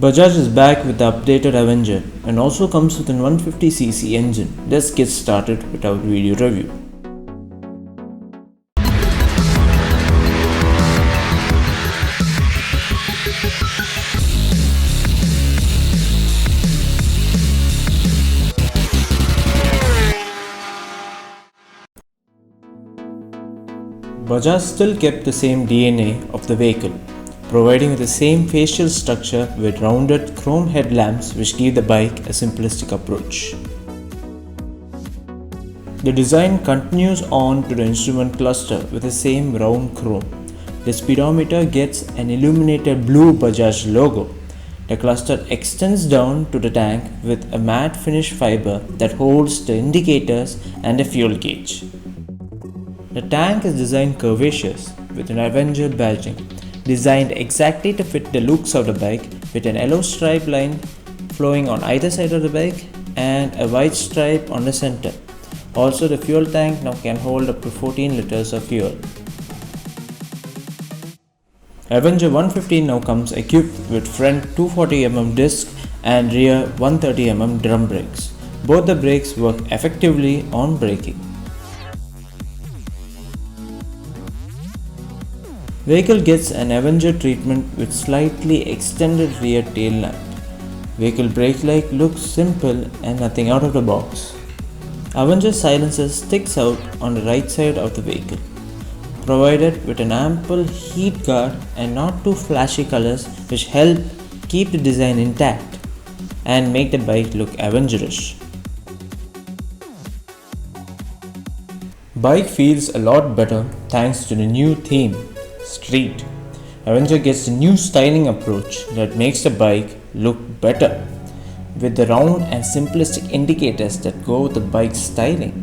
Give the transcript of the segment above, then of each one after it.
Bajaj is back with the updated Avenger and also comes with an 150cc engine. Let's get started with our video review. Bajaj still kept the same DNA of the vehicle, providing the same facial structure with rounded chrome headlamps which give the bike a simplistic approach. The design continues on to the instrument cluster with the same round chrome. The speedometer gets an illuminated blue Bajaj logo. The cluster extends down to the tank with a matte finish fiber that holds the indicators and a fuel gauge. The tank is designed curvaceous with an Avenger badging, designed exactly to fit the looks of the bike with an yellow stripe line flowing on either side of the bike and a white stripe on the center. Also, the fuel tank now can hold up to 14 liters of fuel. Avenger 150 now comes equipped with front 240mm disc and rear 130mm drum brakes. Both the brakes work effectively on braking. Vehicle gets an Avenger treatment with slightly extended rear tail lamp. Vehicle brake light looks simple and nothing out of the box. Avenger silencer sticks out on the right side of the vehicle, provided with an ample heat guard and not too flashy colors which help keep the design intact and make the bike look Avengerish. Bike feels a lot better thanks to the new theme, Street. Avenger gets a new styling approach that makes the bike look better, with the round and simplistic indicators that go with the bike's styling.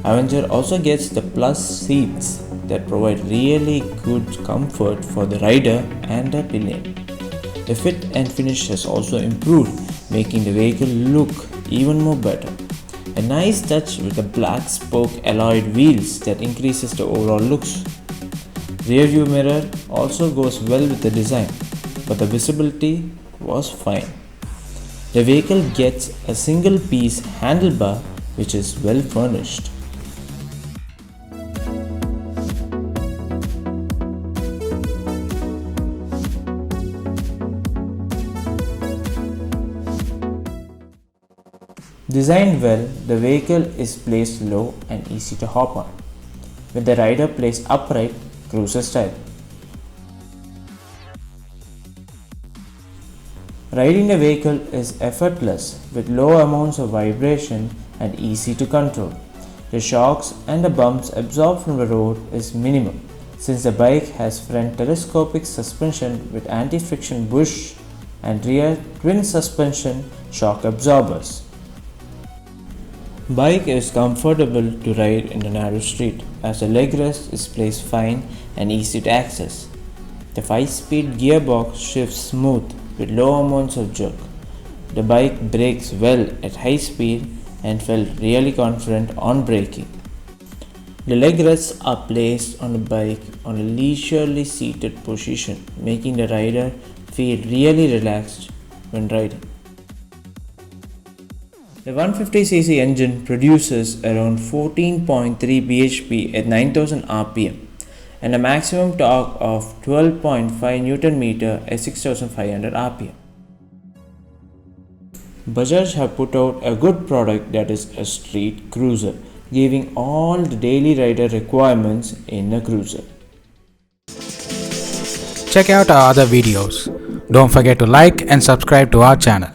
Avenger also gets the plus seats that provide really good comfort for the rider and the pillion. The fit and finish has also improved, making the vehicle look even more better. A nice touch with the black spoke alloyed wheels that increases the overall looks. Rear view mirror also goes well with the design, but the visibility was fine. The vehicle gets a single piece handlebar which is well furnished. Designed well, the vehicle is placed low and easy to hop on, with the rider placed upright, cruiser style. Riding the vehicle is effortless with low amounts of vibration and easy to control. The shocks and the bumps absorbed from the road is minimum since the bike has front telescopic suspension with anti-friction bush and rear twin suspension shock absorbers. Bike is comfortable to ride in the narrow street as the leg rest is placed fine and easy to access. The 5-speed gearbox shifts smooth with low amounts of jerk. The bike brakes well at high speed and felt really confident on braking. The leg rests are placed on the bike on a leisurely seated position, making the rider feel really relaxed when riding. The 150cc engine produces around 14.3 bhp at 9000 rpm and a maximum torque of 12.5 Nm at 6500 rpm. Bajaj have put out a good product that is a street cruiser, giving all the daily rider requirements in a cruiser. Check out our other videos. Don't forget to like and subscribe to our channel.